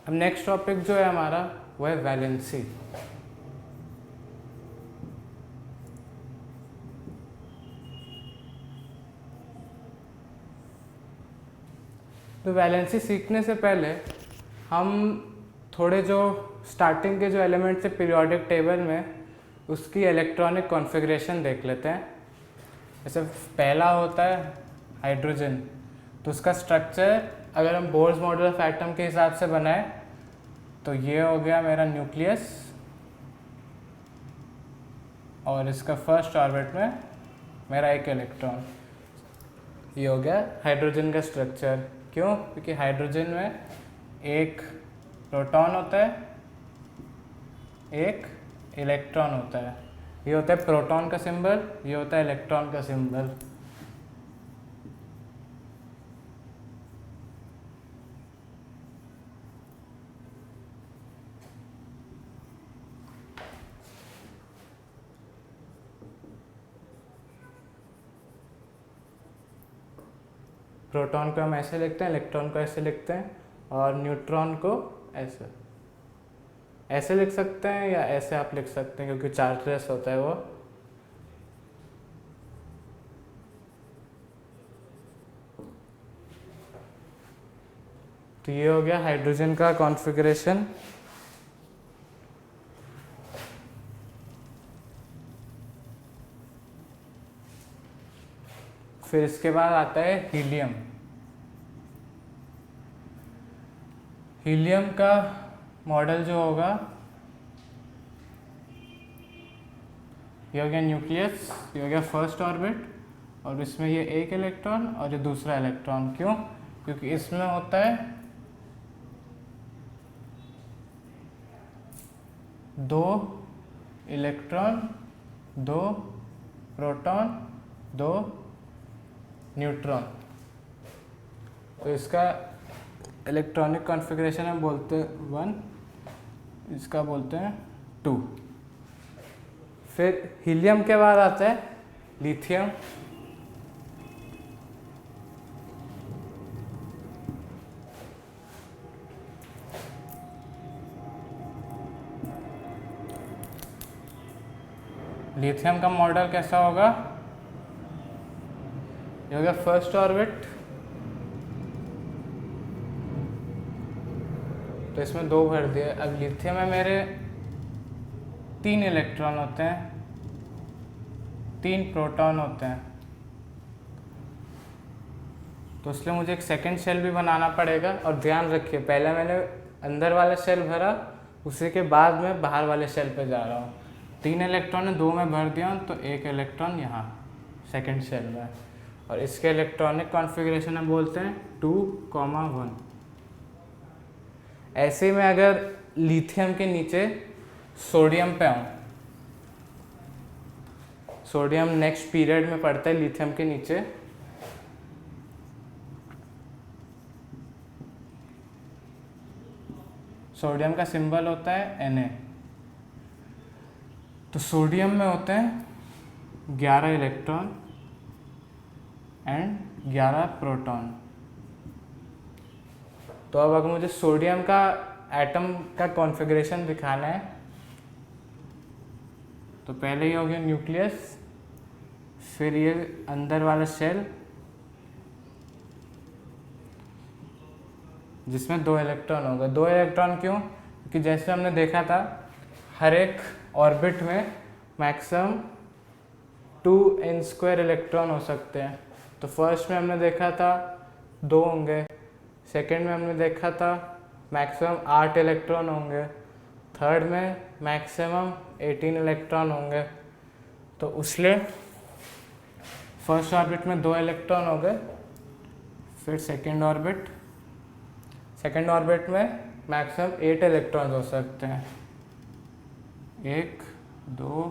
अब next topic जो है हमारा वो है वैलेंसी। तो वैलेंसी सीखने से पहले हम थोड़े जो स्टार्टिंग के जो एलिमेंट थे पीरियोडिक टेबल में उसकी इलेक्ट्रॉनिक कॉन्फ़िगरेशन देख लेते हैं। जैसे पहला होता है हाइड्रोजन, तो उसका स्ट्रक्चर अगर हम बोर्स मॉडल ऑफ एटम के हिसाब से बनाए तो ये हो गया मेरा न्यूक्लियस, और इसका फर्स्ट ऑर्बिट में मेरा एक इलेक्ट्रॉन। ये हो गया हाइड्रोजन का स्ट्रक्चर। क्यों? क्योंकि हाइड्रोजन में एक प्रोटॉन होता है, एक इलेक्ट्रॉन होता है। ये होता है प्रोटॉन का सिंबल, ये होता है इलेक्ट्रॉन का सिंबल। प्रोटॉन को हम ऐसे लिखते हैं, इलेक्ट्रॉन को ऐसे लिखते हैं, और न्यूट्रॉन को ऐसे ऐसे लिख सकते हैं या ऐसे आप लिख सकते हैं क्योंकि चार्जलेस होता है वो। तो ये हो गया हाइड्रोजन का कॉन्फ़िगरेशन। फिर इसके बाद आता है हीलियम। हीलियम का मॉडल जो होगा, ये हो गया न्यूक्लियस, ये हो गया फर्स्ट ऑर्बिट, और इसमें ये एक इलेक्ट्रॉन और ये दूसरा इलेक्ट्रॉन। क्यों? क्योंकि इसमें होता है दो इलेक्ट्रॉन, दो प्रोटॉन, दो न्यूट्रॉन। तो इसका इलेक्ट्रॉनिक कॉन्फ़िगरेशन हम बोलते हैं 1, इसका बोलते हैं 2। फिर हीलियम के बाद आता है लिथियम। लिथियम का मॉडल कैसा होगा? ये हो गया फर्स्ट ऑर्बिट, तो इसमें 2 भर दिए। अब लिथियम में मेरे 3 इलेक्ट्रॉन होते हैं, 3 प्रोटॉन होते हैं, तो इसलिए मुझे एक सेकंड शेल भी बनाना पड़ेगा। और ध्यान रखिए, पहले मैंने अंदर वाला शेल भरा, उसी के बाद मैं बाहर वाले शेल पे जा रहा हूँ। 3 इलेक्ट्रॉन 2 में भर दिया तो 1 इलेक्ट्रॉन यहाँ सेकंड शेल में, और इसके इलेक्ट्रॉनिक कॉन्फ़िगरेशन हम बोलते हैं 2,1। ऐसे में अगर लिथियम के नीचे सोडियम पे आऊँ, सोडियम नेक्स्ट पीरियड में पड़ता है लिथियम के नीचे, सोडियम का सिंबल होता है Na। तो सोडियम में होते हैं 11 इलेक्ट्रॉन एंड 11 प्रोटॉन। तो अब अगर मुझे सोडियम का एटम का कॉन्फ़िगरेशन दिखाना है तो पहले ये हो गया न्यूक्लियस, फिर ये अंदर वाला शेल जिसमें 2 इलेक्ट्रॉन होगा। 2 इलेक्ट्रॉन क्यों? क्योंकि जैसे हमने देखा था हर एक ऑर्बिट में मैक्सिमम 2n² इलेक्ट्रॉन हो सकते हैं। तो फर्स्ट में हमने देखा था 2 होंगे, सेकेंड में हमने देखा था मैक्सिमम 8 इलेक्ट्रॉन होंगे, थर्ड में मैक्सिमम 18 इलेक्ट्रॉन होंगे। तो उसलिए फर्स्ट ऑर्बिट में 2 इलेक्ट्रॉन हो गए। फिर सेकेंड ऑर्बिट में मैक्सिमम 8 इलेक्ट्रॉन हो सकते हैं। 1, 2,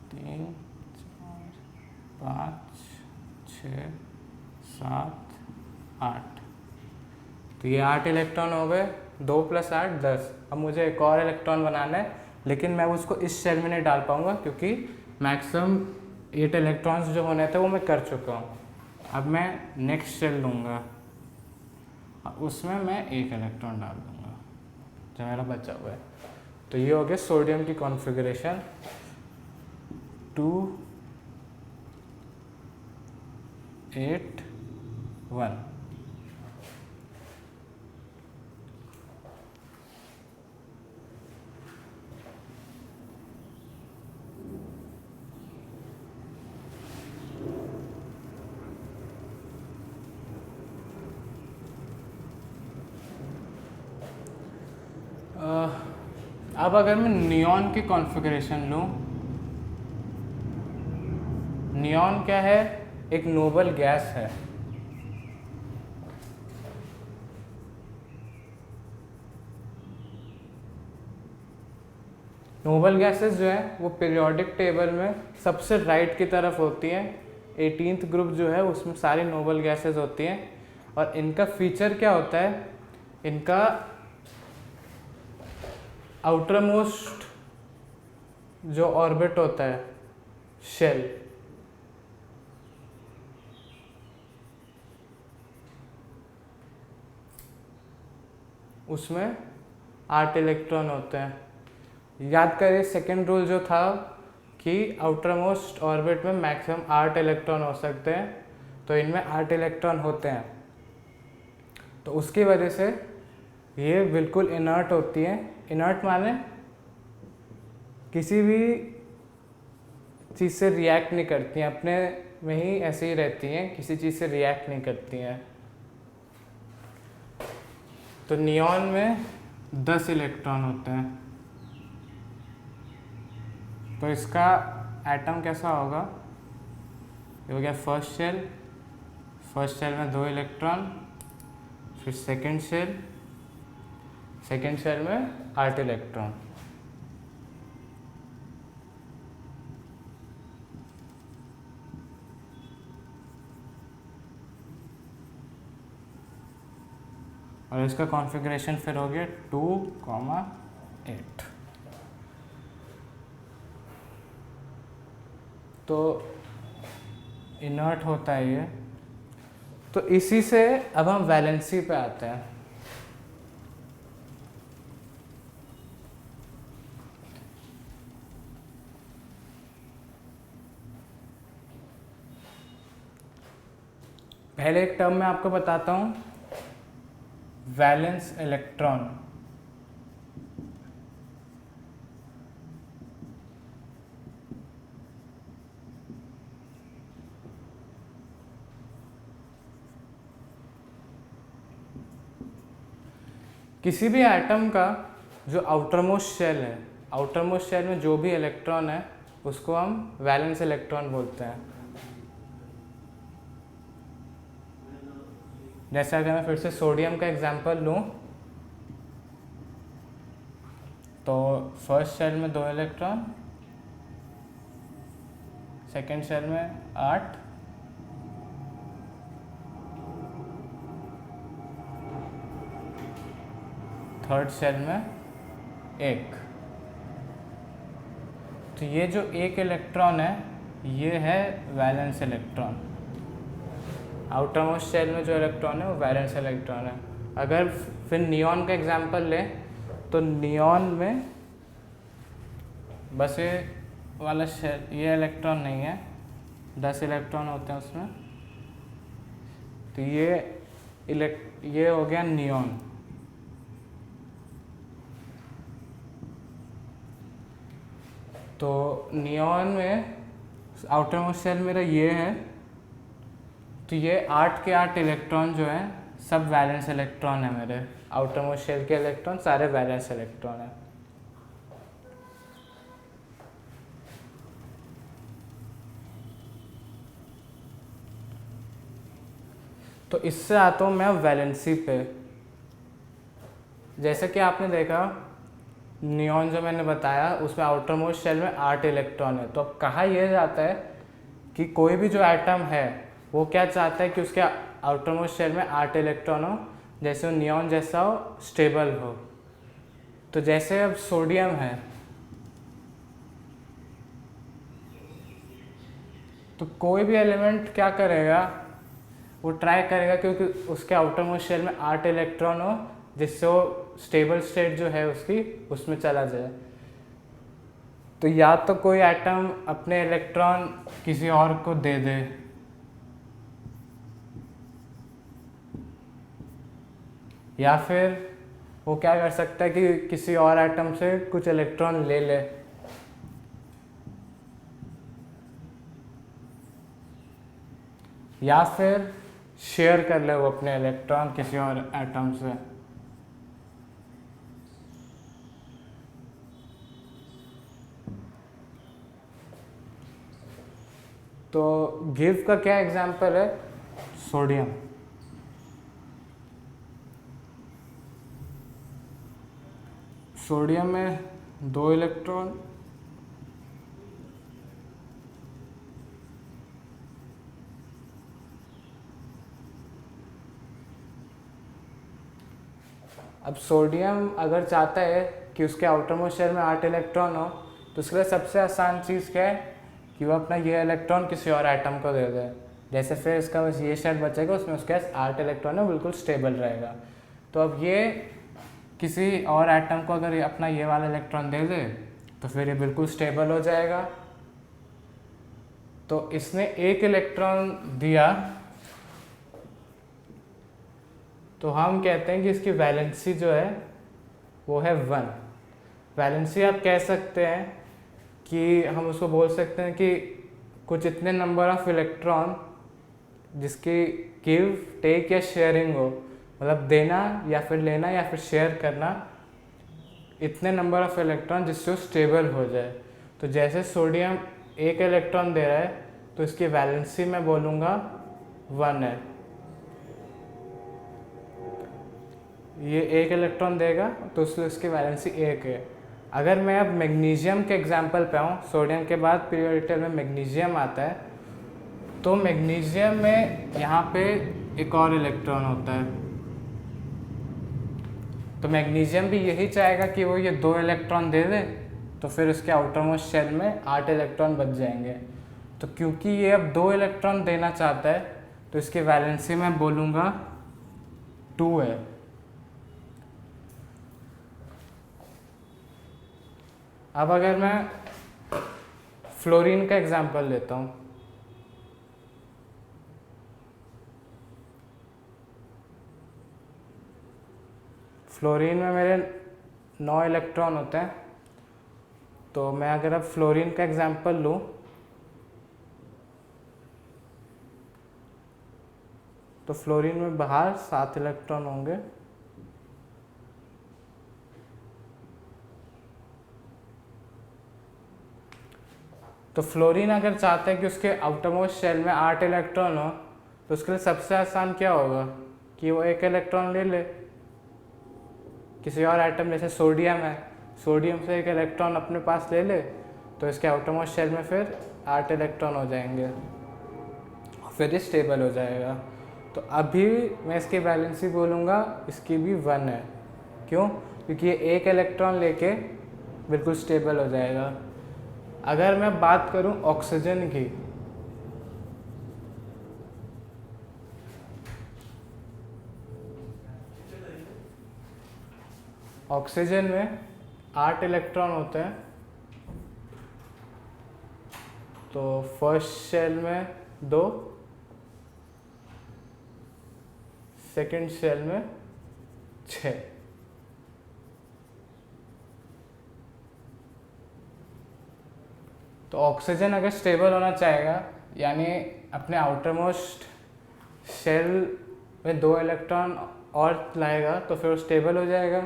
3, 4, 5, 6, 7, 8। तो ये 8 इलेक्ट्रॉन हो गए, 2 + 8 10। अब मुझे एक और इलेक्ट्रॉन बनाना है, लेकिन मैं उसको इस शेल में नहीं डाल पाऊंगा क्योंकि मैक्सिमम 8 इलेक्ट्रॉन्स जो होने थे वो मैं कर चुका हूँ। अब मैं नेक्स्ट शेल लूँगा, उसमें मैं 1 इलेक्ट्रॉन डाल दूँगा। जो मेरा बचा हुआ है। तो ये हो गया सोडियम की कॉन्फ़िगरेशन 2 8 1। अब अगर मैं नियॉन की कॉन्फ़िगरेशन लूँ, नियॉन क्या है? एक नोबल गैस है। नोबल गैसेस जो है वो पीरियोडिक टेबल में सबसे राइट की तरफ होती हैं। 18th ग्रुप जो है उसमें सारी नोबल गैसेस होती हैं। और इनका फीचर क्या होता है? इनका आउटर मोस्ट जो ऑर्बिट होता है, शेल, उसमें 8 इलेक्ट्रॉन होते हैं। याद करिए सेकेंड रूल जो था कि आउटर मोस्ट ऑर्बिट में मैक्सिमम 8 इलेक्ट्रॉन हो सकते हैं, तो इनमें 8 इलेक्ट्रॉन होते हैं। तो उसकी वजह से ये बिल्कुल इनर्ट होती है। इनर्ट माने किसी भी चीज़ से रिएक्ट नहीं करती हैं, अपने में ही ऐसे ही रहती हैं, किसी चीज़ से रिएक्ट नहीं करती हैं। तो नियॉन में 10 इलेक्ट्रॉन होते हैं। तो इसका एटम कैसा होगा? ये हो गया फर्स्ट शेल में 2 इलेक्ट्रॉन, फिर सेकंड शेल में 8 इलेक्ट्रॉन। और इसका कॉन्फ़िगरेशन फिर हो गया 2,8। तो इनर्ट होता है ये। तो इसी से अब हम वैलेंसी पे आते हैं। पहले एक टर्म मैं आपको बताता हूँ, वैलेंस इलेक्ट्रॉन। किसी भी एटम का जो आउटरमोस्ट शेल है, आउटरमोस्ट शेल में जो भी इलेक्ट्रॉन है उसको हम वैलेंस इलेक्ट्रॉन बोलते हैं। जैसे अगर मैं फिर से सोडियम का एग्जांपल लूँ, तो फर्स्ट शेल में 2 इलेक्ट्रॉन, सेकेंड शेल में 8, थर्ड शेल में 1। तो ये जो 1 इलेक्ट्रॉन है ये है valence electron. Outer most shell में जो इलेक्ट्रॉन है वो वैलेंस इलेक्ट्रॉन है। अगर फिर नियॉन का एग्जांपल लें तो नियॉन में बस ये वाला शेल, ये इलेक्ट्रॉन नहीं है, 10 इलेक्ट्रॉन होते हैं उसमें। तो ये हो गया नियॉन। तो नियॉन में आउटर मोस्ट शेल मेरा ये है, तो ये 8 के 8 इलेक्ट्रॉन जो हैं सब वैलेंस इलेक्ट्रॉन है मेरे। आउटर मोस्ट शेल के इलेक्ट्रॉन सारे वैलेंस इलेक्ट्रॉन हैं। तो इससे आता हूँ मैं वैलेंसी पे। जैसे कि आपने देखा नियॉन जो मैंने बताया उसमें आउटर मोस्ट शेल में 8 इलेक्ट्रॉन है। तो अब कहा यह जाता है कि कोई भी जो एटम है वो क्या चाहता है कि उसके आउटर मोस्ट शेल में 8 इलेक्ट्रॉन हो, जैसे वो नियॉन जैसा हो, स्टेबल हो। तो जैसे अब सोडियम है, तो कोई भी एलिमेंट क्या करेगा, वो ट्राई करेगा क्योंकि उसके आउटर मोस्ट शेल में 8 इलेक्ट्रॉन हो जिससे वो स्टेबल स्टेट जो है उसकी उसमें चला जाए। तो या तो कोई एटम अपने इलेक्ट्रॉन किसी और को दे दे, या फिर वो क्या कर सकता है कि किसी और एटम से कुछ इलेक्ट्रॉन ले ले, या फिर शेयर कर ले वो अपने इलेक्ट्रॉन किसी और एटम से। तो गिव का क्या एग्जाम्पल है? सोडियम। सोडियम में 2 इलेक्ट्रॉन, अब सोडियम अगर चाहता है कि उसके आउटर मोस्ट शेल में 8 इलेक्ट्रॉन हो, तो उसके लिए सबसे आसान चीज़ क्या है कि वो अपना ये इलेक्ट्रॉन किसी और एटम को दे दे। जैसे फिर इसका बस ये शेल बचेगा, उसमें उसके पास 8 इलेक्ट्रॉन है, बिल्कुल स्टेबल रहेगा। तो अब ये किसी और एटम को अगर ये अपना ये वाला इलेक्ट्रॉन दे दे तो फिर ये बिल्कुल स्टेबल हो जाएगा। तो इसने 1 इलेक्ट्रॉन दिया, तो हम कहते हैं कि इसकी वैलेंसी जो है वो है 1। वैलेंसी आप कह सकते हैं कि हम उसको बोल सकते हैं कि कुछ इतने नंबर ऑफ इलेक्ट्रॉन जिसकी गिव टेक या शेयरिंग हो, मतलब देना या फिर लेना या फिर शेयर करना, इतने नंबर ऑफ इलेक्ट्रॉन जिससे वो स्टेबल हो जाए। तो जैसे सोडियम 1 इलेक्ट्रॉन दे रहा है तो इसकी वैलेंसी मैं बोलूँगा 1 है। ये 1 इलेक्ट्रॉन देगा तो उसमें उसकी वैलेंसी 1 है। अगर मैं अब मैग्नीशियम के एग्जाम्पल पे आऊँ, सोडियम के बाद पीरियोडिक टेबल में मैग्नीशियम आता है, तो मैग्नीशियम में यहाँ पे एक और इलेक्ट्रॉन होता है। तो मैग्नीशियम भी यही चाहेगा कि वो ये 2 इलेक्ट्रॉन दे दे, तो फिर उसके आउटर मोस्ट शेल में 8 इलेक्ट्रॉन बच जाएंगे। तो क्योंकि ये अब 2 इलेक्ट्रॉन देना चाहता है तो इसकी वैलेंसी मैं बोलूँगा 2 है। अब अगर मैं फ्लोरीन का एग्जांपल लेता हूँ, फ्लोरीन में मेरे 9 इलेक्ट्रॉन होते हैं। तो मैं अगर अब फ्लोरीन का एग्जांपल लूँ, तो फ्लोरीन में बाहर 7 इलेक्ट्रॉन होंगे, तो फ्लोरीन अगर चाहता है कि उसके आउटरमोस्ट शेल में 8 इलेक्ट्रॉन हो, तो उसके लिए सबसे आसान क्या होगा कि वो 1 इलेक्ट्रॉन ले ले किसी और एटम, जैसे सोडियम है, सोडियम से 1 इलेक्ट्रॉन अपने पास ले ले, तो इसके आउटरमोस्ट शेल में फिर 8 इलेक्ट्रॉन हो जाएंगे और फिर ये स्टेबल हो जाएगा। तो अभी मैं इसकी वैलेंसी बोलूँगा इसकी भी 1 है। क्यों? क्योंकि ये 1 इलेक्ट्रॉन लेके बिल्कुल स्टेबल हो जाएगा। अगर मैं बात करूं ऑक्सीजन की, ऑक्सीजन में 8 इलेक्ट्रॉन होते हैं। तो फर्स्ट शेल में 2, सेकंड शेल में 6। तो ऑक्सीजन अगर स्टेबल होना चाहेगा, यानी अपने आउटर मोस्ट शेल में 2 इलेक्ट्रॉन और लाएगा, तो फिर वो स्टेबल हो जाएगा।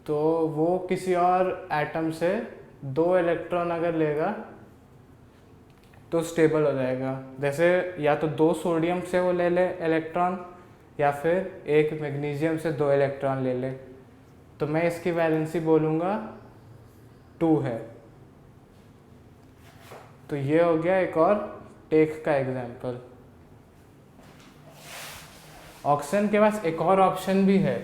तो वो किसी और एटम से 2 इलेक्ट्रॉन अगर लेगा तो स्टेबल हो जाएगा। जैसे या तो 2 सोडियम से वो ले ले इलेक्ट्रॉन, या फिर 1 मैग्नीशियम से 2 इलेक्ट्रॉन ले ले। तो मैं इसकी वैलेंसी बोलूँगा 2 है। तो ये हो गया एक और टेक का एग्जाम्पल। ऑक्सीजन के पास एक और ऑप्शन भी है,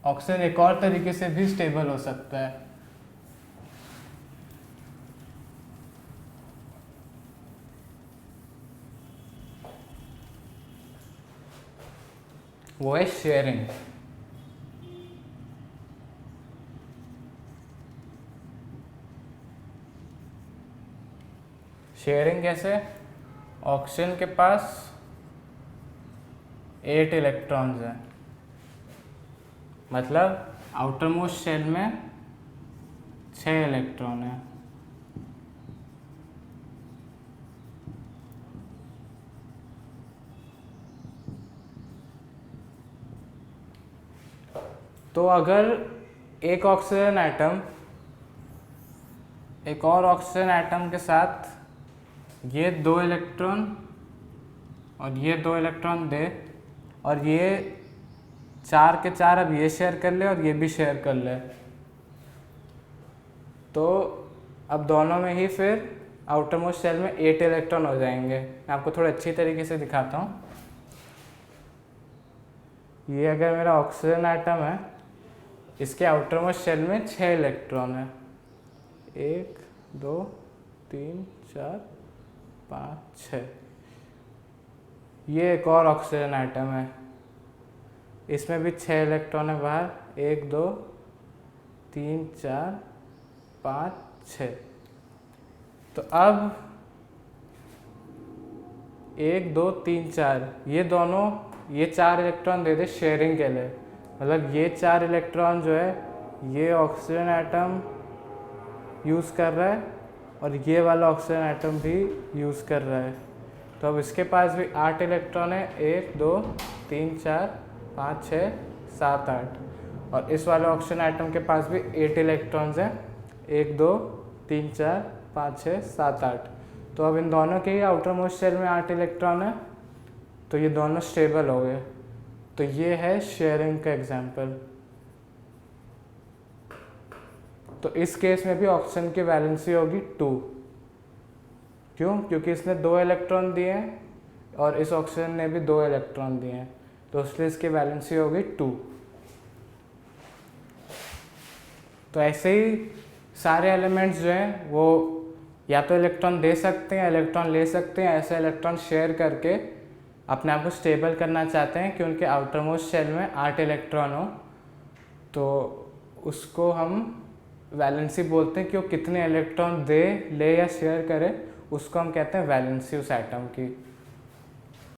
ऑक्सीजन एक और तरीके से भी स्टेबल हो सकता है। वो है शेयरिंग। शेयरिंग कैसे, ऑक्सीजन के पास 8 इलेक्ट्रॉन्स हैं, मतलब आउटर मोस्ट शेल में 6 इलेक्ट्रॉन है। तो अगर एक ऑक्सीजन एटम एक और ऑक्सीजन एटम के साथ ये 2 इलेक्ट्रॉन और ये 2 इलेक्ट्रॉन दे, और ये 4 के 4 अब ये शेयर कर ले और ये भी शेयर कर ले, तो अब दोनों में ही फिर आउटर मोस्ट शेल में 8 इलेक्ट्रॉन हो जाएंगे। मैं आपको थोड़ा अच्छी तरीके से दिखाता हूँ। ये अगर मेरा ऑक्सीजन एटम है, इसके आउटर मोस्ट शेल में 6 इलेक्ट्रॉन है, 1 2 3 4 5 6। ये एक और ऑक्सीजन एटम है, इसमें भी 6 इलेक्ट्रॉन है बाहर, 1 2 3 4 5 6। तो अब 1 2 3 4 ये दोनों ये 4 इलेक्ट्रॉन दे दे शेयरिंग के लिए, मतलब ये 4 इलेक्ट्रॉन जो है ये ऑक्सीजन एटम यूज़ कर रहा है और ये वाला ऑक्सीजन एटम भी यूज़ कर रहा है। तो अब इसके पास भी 8 इलेक्ट्रॉन है, 1 2 3 4 5 6 7 8, और इस वाले ऑक्सीजन एटम के पास भी 8 इलेक्ट्रॉन्स हैं, 1 2 3 4 5 6 7 8। तो अब इन दोनों के ही आउटर मोस्ट शेल में 8 इलेक्ट्रॉन है, तो ये दोनों स्टेबल हो गए। तो ये है शेयरिंग का एग्जाम्पल। तो इस केस में भी ऑक्सीजन की वैलेंसी होगी 2। क्यों? क्योंकि इसने 2 इलेक्ट्रॉन दिए हैं और इस ऑक्सीजन ने भी 2 इलेक्ट्रॉन दिए हैं, तो इसलिए इसकी वैलेंसी होगी 2। तो ऐसे ही सारे एलिमेंट्स जो हैं वो या तो इलेक्ट्रॉन दे सकते हैं, इलेक्ट्रॉन ले सकते हैं। ऐसे इलेक्ट्रॉन शेयर करके अपने आप को स्टेबल करना चाहते हैं कि उनके आउटर मोस्ट शेल में 8 इलेक्ट्रॉन हो, तो उसको हम वैलेंसी बोलते हैं कि वो कितने इलेक्ट्रॉन दे, ले या शेयर करे, उसको हम कहते हैं वैलेंसी उस एटम की।